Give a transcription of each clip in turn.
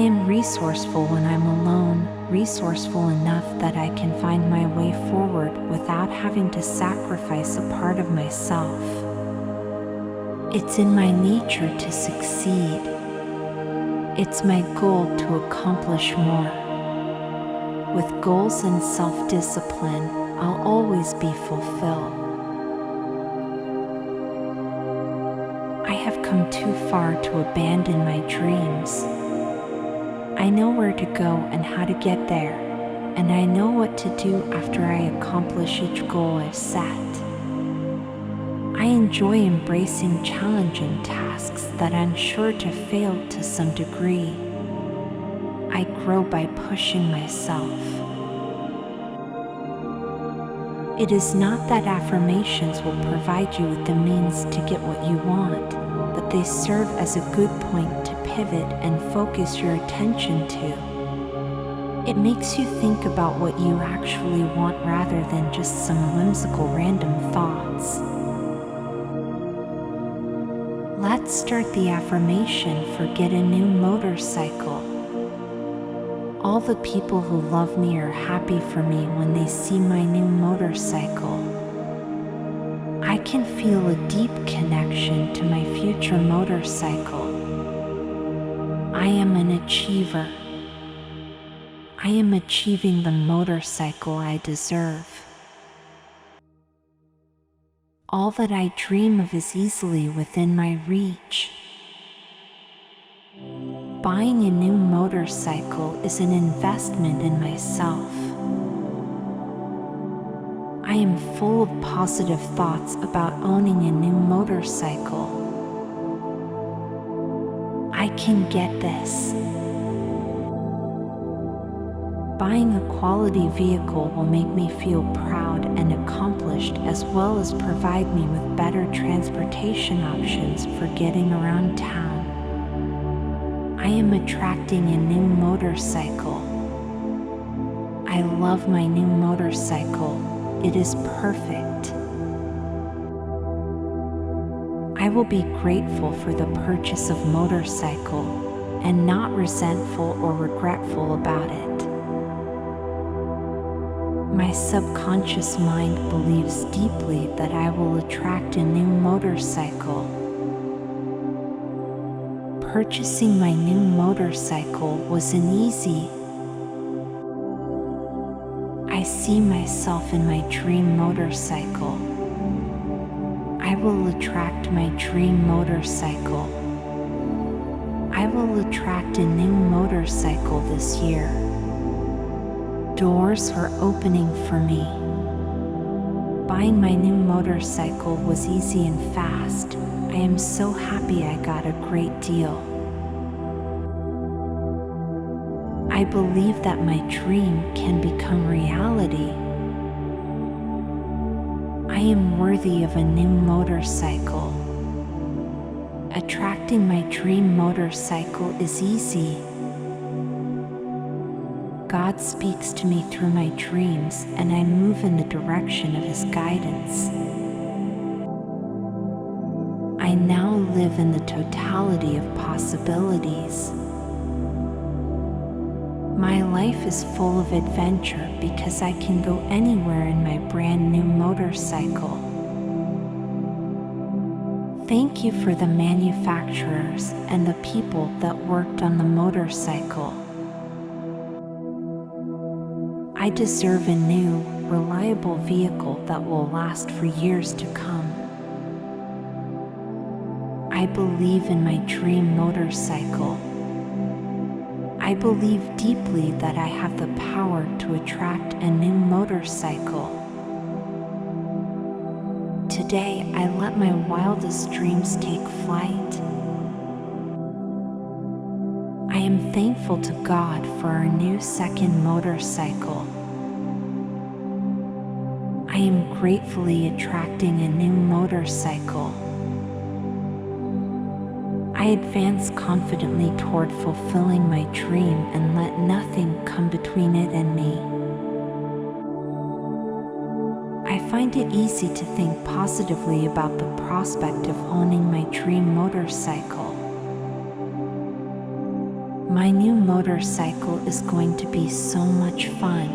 I am resourceful when I'm alone, resourceful enough that I can find my way forward without having to sacrifice a part of myself. It's in my nature to succeed. It's my goal to accomplish more. With goals and self-discipline, I'll always be fulfilled. I have come too far to abandon my dreams. I know where to go and how to get there, and I know what to do after I accomplish each goal I've set. I enjoy embracing challenging tasks that I'm sure to fail to some degree. I grow by pushing myself. It is not that affirmations will provide you with the means to get what you want, but they serve as a good point to pivot and focus your attention to. It makes you think about what you actually want rather than just some whimsical random thoughts. Let's start the affirmation for get a new motorcycle. All the people who love me are happy for me when they see my new motorcycle. I can feel a deep connection to my future motorcycle. I am an achiever. I am achieving the motorcycle I deserve. All that I dream of is easily within my reach. Buying a new motorcycle is an investment in myself. I am full of positive thoughts about owning a new motorcycle. I can get this. Buying a quality vehicle will make me feel proud and accomplished, as well as provide me with better transportation options for getting around town. I am attracting a new motorcycle. I love my new motorcycle. It is perfect. I will be grateful for the purchase of motorcycle and not resentful or regretful about it. My subconscious mind believes deeply that I will attract a new motorcycle. Purchasing my new motorcycle wasn't easy. I see myself in my dream motorcycle. I will attract my dream motorcycle. I will attract a new motorcycle this year. Doors are opening for me. Buying my new motorcycle was easy and fast. I am so happy I got a great deal. I believe that my dream can become reality. I am worthy of a new motorcycle. Attracting my dream motorcycle is easy. God speaks to me through my dreams, and I move in the direction of His guidance. I now live in the totality of possibilities. My life is full of adventure because I can go anywhere in my brand new motorcycle. Thank you for the manufacturers and the people that worked on the motorcycle. I deserve a new, reliable vehicle that will last for years to come. I believe in my dream motorcycle. I believe deeply that I have the power to attract a new motorcycle. Today, I let my wildest dreams take flight. I am thankful to God for our new second motorcycle. I am gratefully attracting a new motorcycle. I advance confidently toward fulfilling my dream and let nothing come between it and me. I find it easy to think positively about the prospect of owning my dream motorcycle. My new motorcycle is going to be so much fun.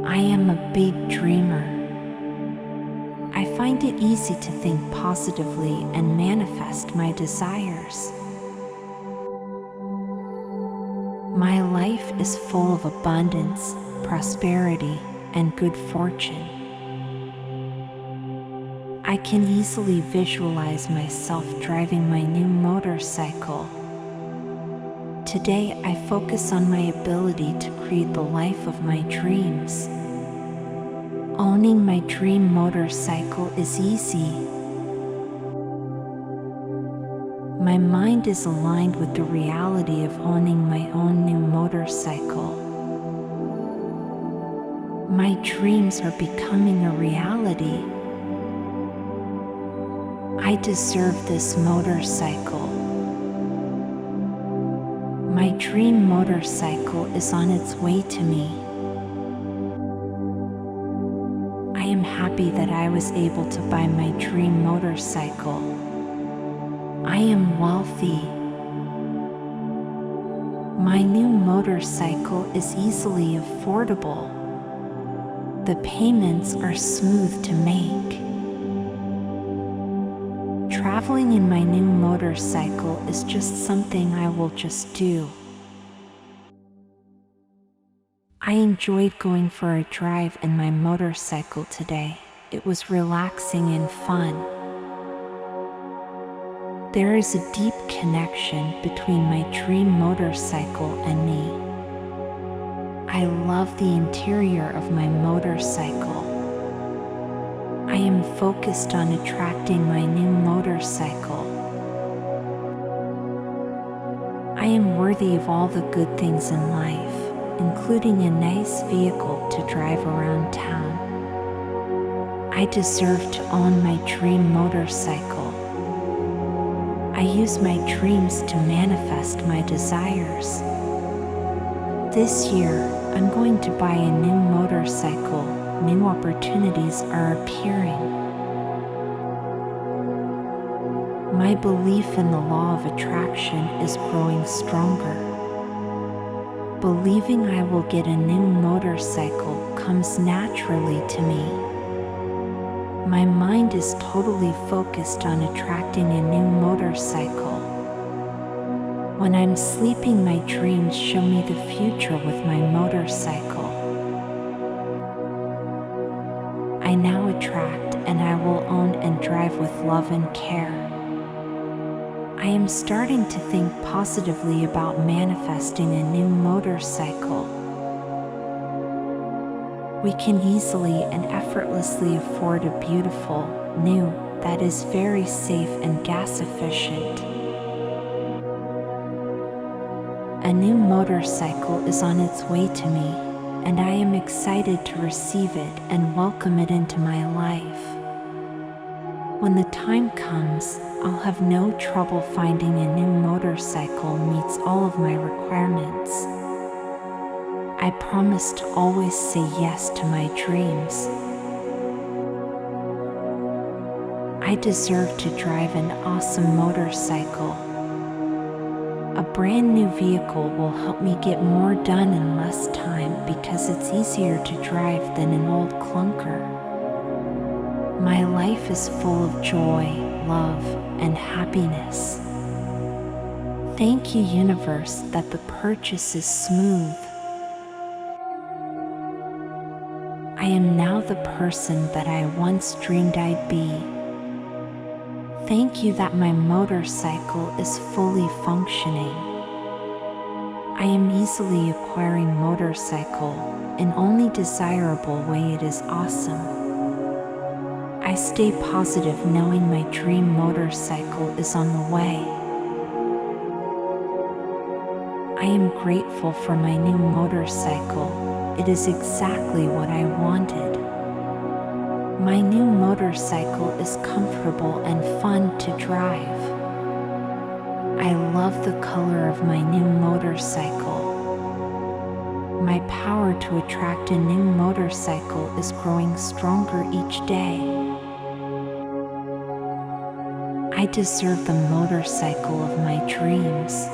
I am a big dreamer. I find it easy to think positively and manifest my desires. My life is full of abundance, prosperity, and good fortune. I can easily visualize myself driving my new motorcycle. Today, I focus on my ability to create the life of my dreams. Owning my dream motorcycle is easy. My mind is aligned with the reality of owning my own new motorcycle. My dreams are becoming a reality. I deserve this motorcycle. My dream motorcycle is on its way to me. I am happy that I was able to buy my dream motorcycle. I am wealthy. My new motorcycle is easily affordable. The payments are smooth to make. Traveling in my new motorcycle is just something I will just do. I enjoyed going for a drive in my motorcycle today. It was relaxing and fun. There is a deep connection between my dream motorcycle and me. I love the interior of my motorcycle. I am focused on attracting my new motorcycle. I am worthy of all the good things in life, including a nice vehicle to drive around town. I deserve to own my dream motorcycle. I use my dreams to manifest my desires. This year, I'm going to buy a new motorcycle. New opportunities are appearing. My belief in the law of attraction is growing stronger. Believing I will get a new motorcycle comes naturally to me. My mind is totally focused on attracting a new motorcycle. When I'm sleeping, my dreams show me the future with my motorcycle. I now attract and I will own and drive with love and care. I am starting to think positively about manifesting a new motorcycle. We can easily and effortlessly afford a beautiful, new, that is very safe and gas efficient. A new motorcycle is on its way to me, and I am excited to receive it and welcome it into my life. When the time comes, I'll have no trouble finding a new motorcycle meets all of my requirements. I promise to always say yes to my dreams. I deserve to drive an awesome motorcycle. A brand new vehicle will help me get more done in less time because it's easier to drive than an old clunker. My life is full of joy, love, and happiness. Thank you, universe, that the purchase is smooth. I am now the person that I once dreamed I'd be. Thank you that my motorcycle is fully functioning. I am easily acquiring motorcycle. In only desirable way, it is awesome. I stay positive knowing my dream motorcycle is on the way. I am grateful for my new motorcycle. It is exactly what I wanted. My new motorcycle is comfortable and fun to drive. I love the color of my new motorcycle. My power to attract a new motorcycle is growing stronger each day. I I deserve the motorcycle of my dreams.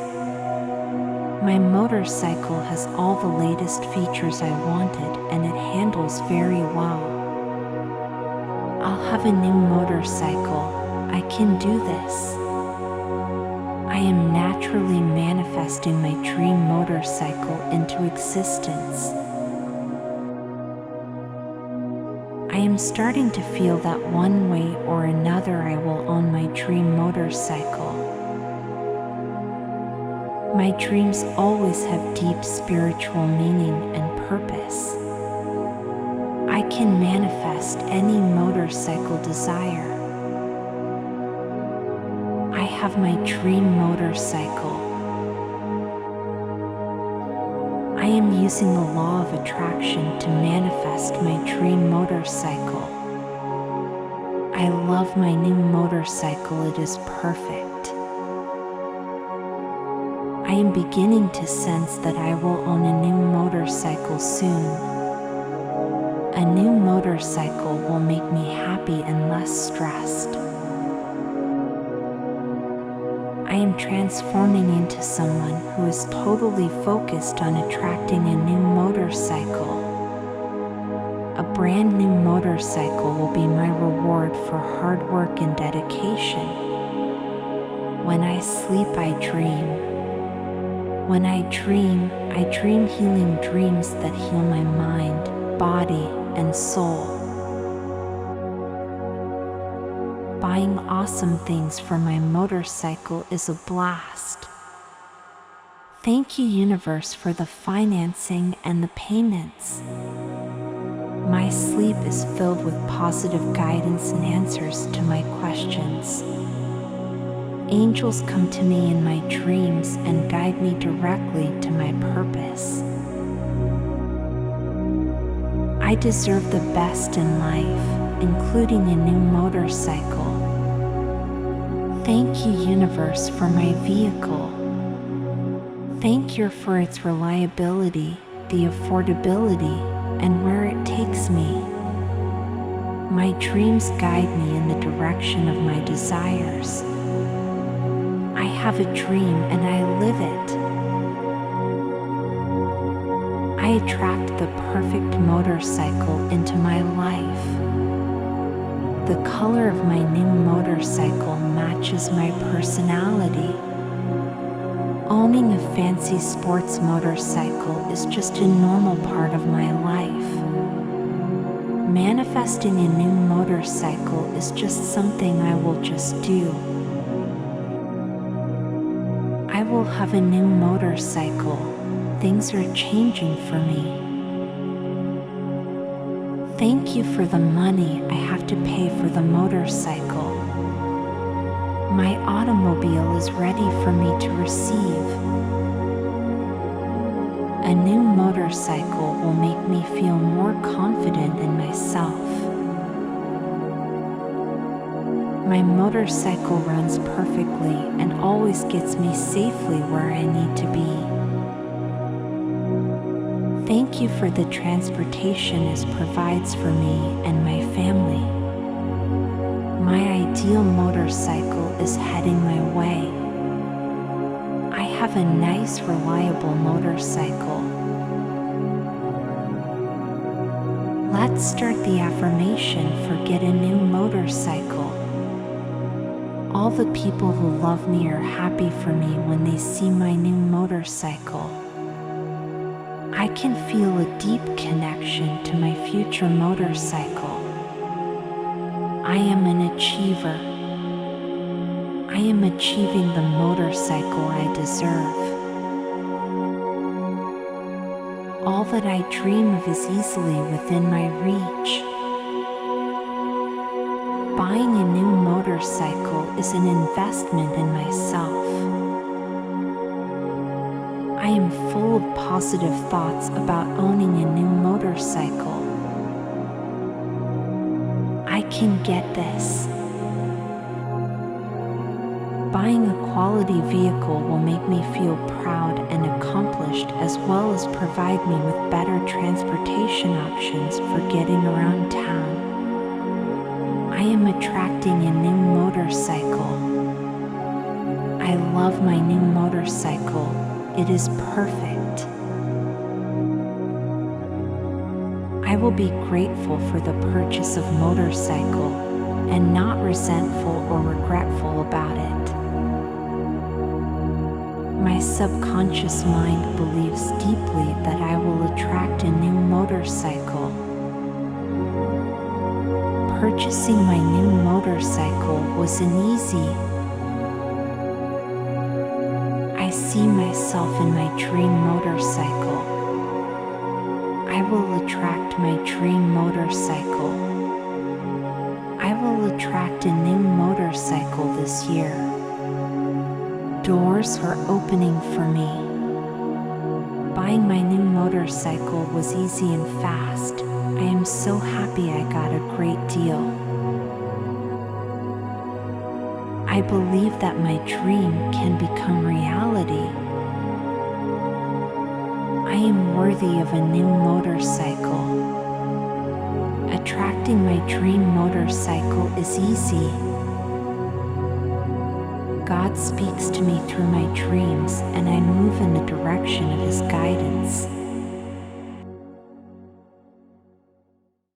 My motorcycle has all the latest features I wanted, and it handles very well. I'll have a new motorcycle. I can do this. I am naturally manifesting my dream motorcycle into existence. I am starting to feel that one way or another I will own my dream motorcycle. My dreams always have deep spiritual meaning and purpose. I can manifest any motorcycle desire. I have my dream motorcycle. I am using the law of attraction to manifest my dream motorcycle. I love my new motorcycle. It is perfect. I am beginning to sense that I will own a new motorcycle soon. A new motorcycle will make me happy and less stressed. I am transforming into someone who is totally focused on attracting a new motorcycle. A brand new motorcycle will be my reward for hard work and dedication. When I sleep, I dream. When I dream healing dreams that heal my mind, body, and soul. Buying awesome things for my motorcycle is a blast. Thank you, universe, for the financing and the payments. My sleep is filled with positive guidance and answers to my questions. Angels come to me in my dreams and guide me directly to my purpose. I deserve the best in life, including a new motorcycle. Thank you, universe, for my vehicle. Thank you for its reliability, the affordability, and where it takes me. My dreams guide me in the direction of my desires. I have a dream and I live it. I attract the perfect motorcycle into my life. The color of my new motorcycle matches my personality. Owning a fancy sports motorcycle is just a normal part of my life. Manifesting a new motorcycle is just something I will just do. I will have a new motorcycle. Things are changing for me. Thank you for the money I have to pay for the motorcycle. My automobile is ready for me to receive. A new motorcycle will make me feel more confident in myself. My motorcycle runs perfectly and always gets me safely where I need to be. Thank you for the transportation it provides for me and my family. My ideal motorcycle is heading my way. I have a nice, reliable motorcycle. Let's start the affirmation for get a new motorcycle. All the people who love me are happy for me when they see my new motorcycle. I can feel a deep connection to my future motorcycle. I am an achiever. I am achieving the motorcycle I deserve. All that I dream of is easily within my reach. Buying a new motorcycle is an investment in myself. I am full of positive thoughts about owning a new motorcycle. I can get this. Buying a quality vehicle will make me feel proud and accomplished, as well as provide me with better transportation options for getting around town. I am attracting a new motorcycle. I love my new motorcycle. It is perfect. I will be grateful for the purchase of motorcycle and not resentful or regretful about it. My subconscious mind believes deeply that I will attract a new motorcycle. Purchasing my new motorcycle wasn't easy. I see myself in my dream motorcycle. I will attract my dream motorcycle. I will attract a new motorcycle this year. Doors are opening for me. Buying my new motorcycle was easy and fast. I am so happy I got a great deal. I believe that my dream can become reality. I am worthy of a new motorcycle. Attracting my dream motorcycle is easy. God speaks to me through my dreams, and I move in the direction of His guidance.